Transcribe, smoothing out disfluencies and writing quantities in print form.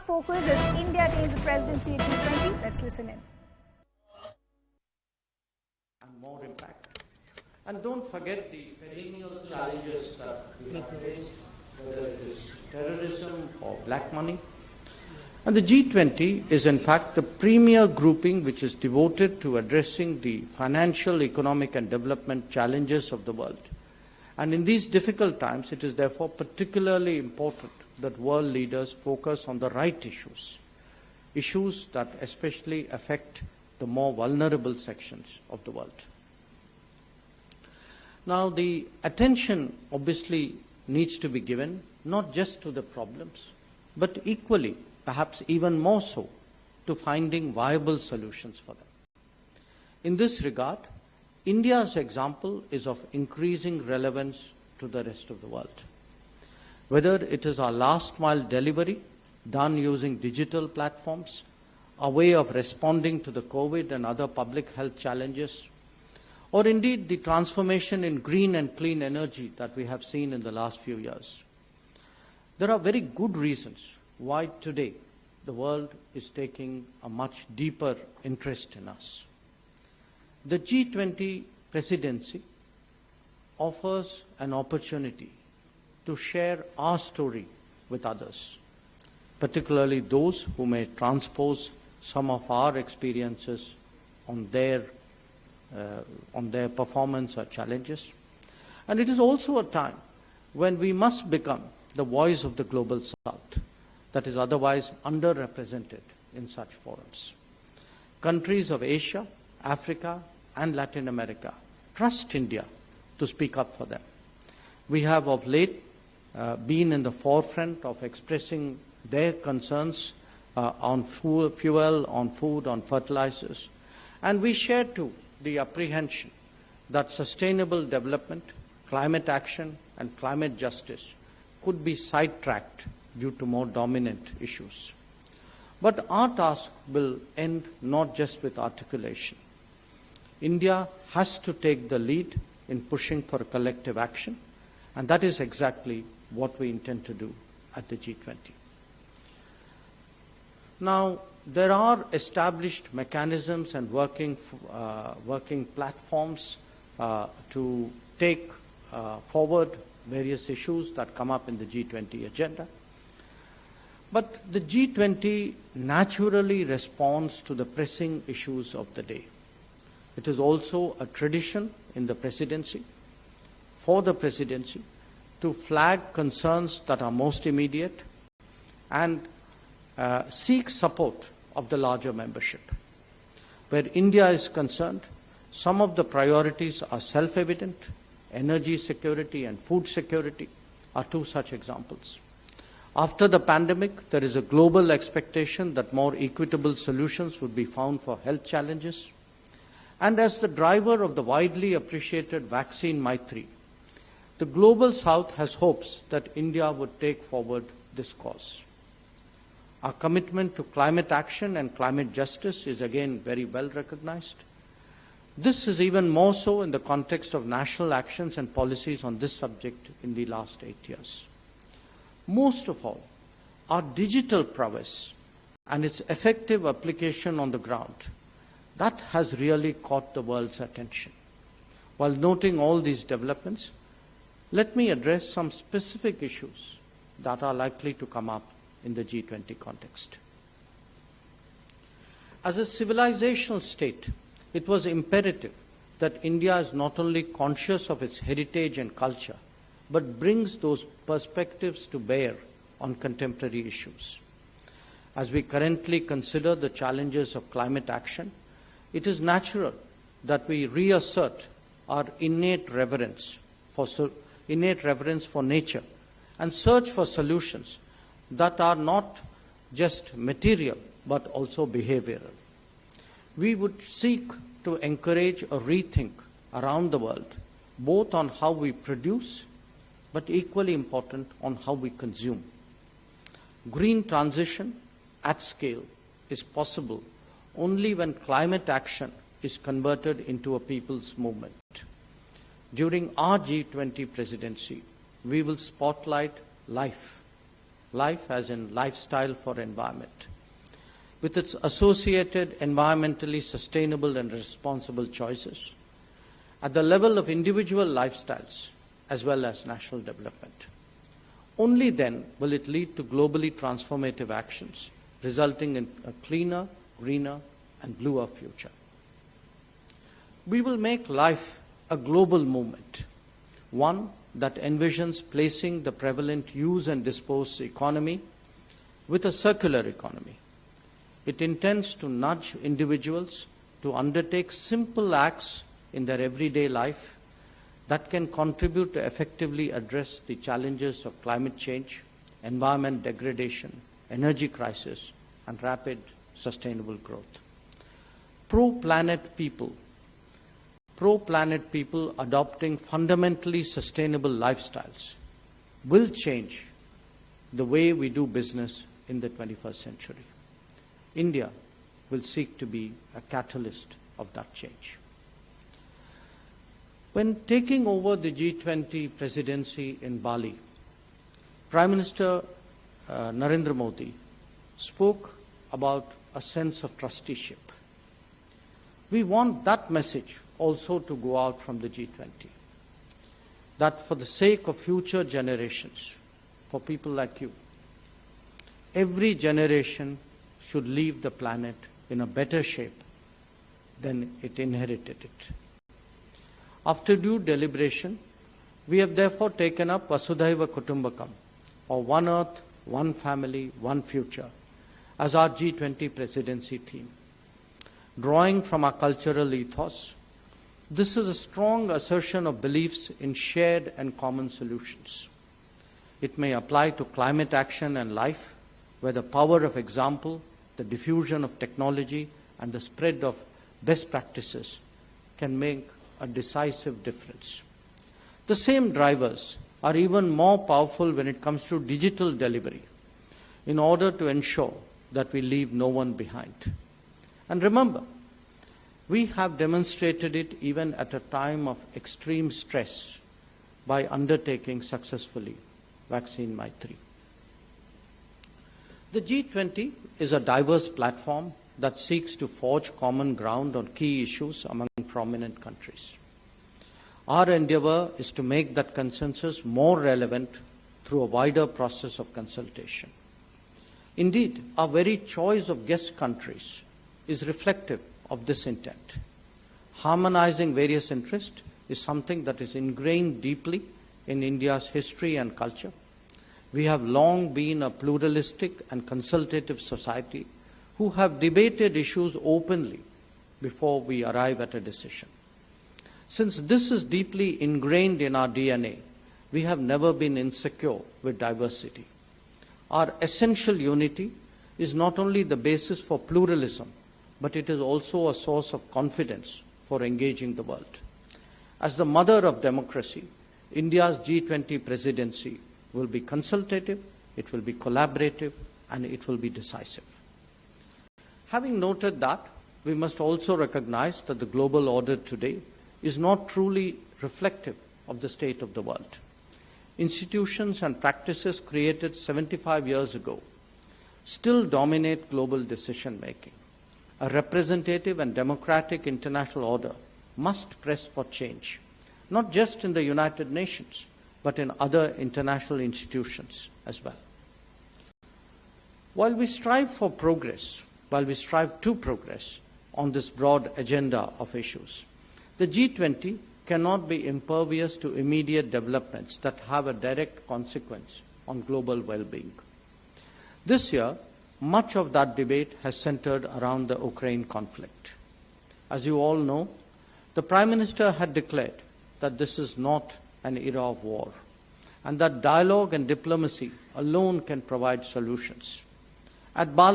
focus as India gains the presidency at G20. Let's listen in. And more impact. And don't forget the perennial challenges that we have faced, whether it is terrorism or black money. And the G20 is in fact the premier grouping which is devoted to addressing the financial, economic and development challenges of the world. And in these difficult times, it is therefore particularly important that world leaders focus on the right issues, issues that especially affect the more vulnerable sections of the world. Now, the attention obviously needs to be given not just to the problems, but equally, perhaps even more so, to finding viable solutions for them. In this regard, India's example is of increasing relevance to the rest of the world. Whether it is our last mile delivery done using digital platforms, a way of responding to the COVID and other public health challenges, or indeed the transformation in green and clean energy that we have seen in the last few years. There are very good reasons why today the world is taking a much deeper interest in us. The G20 Presidency offers an opportunity to share our story with others, particularly those who may transpose some of our experiences on their performance or challenges. And it is also a time when we must become the voice of the global South that is otherwise underrepresented in such forums. Countries of Asia, Africa, and Latin America trust India to speak up for them. We have of late been in the forefront of expressing their concerns on fuel, on food, on fertilizers. And we share too the apprehension that sustainable development, climate action, and climate justice could be sidetracked due to more dominant issues. But our task will end not just with articulation. India has to take the lead in pushing for collective action, and that is exactly what we intend to do at the G20. Now, there are established mechanisms and working platforms to take forward various issues that come up in the G20 agenda. But the G20 naturally responds to the pressing issues of the day. It is also a tradition in the presidency, for the presidency, to flag concerns that are most immediate and seek support of the larger membership. Where India is concerned, some of the priorities are self-evident. Energy security and food security are two such examples. After the pandemic, there is a global expectation that more equitable solutions would be found for health challenges. And as the driver of the widely appreciated vaccine Maitri, the global South has hopes that India would take forward this cause. Our commitment to climate action and climate justice is again very well recognized. This is even more so in the context of national actions and policies on this subject in the last 8 years. Most of all, our digital prowess and its effective application on the ground, that has really caught the world's attention. While noting all these developments, let me address some specific issues that are likely to come up in the G20 context. As a civilizational state, it was imperative that India is not only conscious of its heritage and culture, but brings those perspectives to bear on contemporary issues. As we currently consider the challenges of climate action, it is natural that we reassert our innate reverence for nature and search for solutions that are not just material but also behavioral. We would seek to encourage a rethink around the world, both on how we produce, but equally important, on how we consume. Green transition at scale is possible only when climate action is converted into a people's movement. During our G20 presidency, we will spotlight life life as in lifestyle for environment, with its associated environmentally sustainable and responsible choices at the level of individual lifestyles as well as national development. Only then will it lead to globally transformative actions, resulting in a cleaner, greener, and bluer future. We will make life a global movement, one that envisions placing the prevalent use and dispose economy with a circular economy. It intends to nudge individuals to undertake simple acts in their everyday life that can contribute to effectively address the challenges of climate change, environment degradation, energy crisis, and rapid sustainable growth. Pro-planet people adopting fundamentally sustainable lifestyles will change the way we do business in the 21st century. India will seek to be a catalyst of that change. When taking over the G20 presidency in Bali, Prime Minister Narendra Modi spoke about a sense of trusteeship. We want that message also to go out from the G20, that for the sake of future generations, for people like you, every generation should leave the planet in a better shape than it inherited it. After due deliberation, we have therefore taken up Vasudhaiva Kutumbakam, or One Earth, One Family, One Future, as our G20 presidency theme. Drawing from our cultural ethos, this is a strong assertion of beliefs in shared and common solutions. It may apply to climate action and life, where the power of example, the diffusion of technology, and the spread of best practices can make a decisive difference. The same drivers are even more powerful when it comes to digital delivery, in order to ensure that we leave no one behind. And remember, we have demonstrated it even at a time of extreme stress by undertaking successfully Vaccine Maitri. The G20 is a diverse platform that seeks to forge common ground on key issues among prominent countries. Our endeavor is to make that consensus more relevant through a wider process of consultation. Indeed, our very choice of guest countries is reflective of this intent. Harmonizing various interests is something that is ingrained deeply in India's history and culture. We have long been a pluralistic and consultative society who have debated issues openly before we arrive at a decision. Since this is deeply ingrained in our DNA, we have never been insecure with diversity. Our essential unity is not only the basis for pluralism, but it is also a source of confidence for engaging the world. As the mother of democracy, India's G20 presidency will be consultative, it will be collaborative, and it will be decisive. Having noted that, we must also recognize that the global order today is not truly reflective of the state of the world. Institutions and practices created 75 years ago still dominate global decision-making. A representative and democratic international order must press for change, not just in the United Nations, but in other international institutions as well. While we strive to progress on this broad agenda of issues, the G20 cannot be impervious to immediate developments that have a direct consequence on global well-being. This year, much of that debate has centered around the Ukraine conflict. As you all know, the Prime Minister had declared that this is not an era of war, and that dialogue and diplomacy alone can provide solutions. At Bali,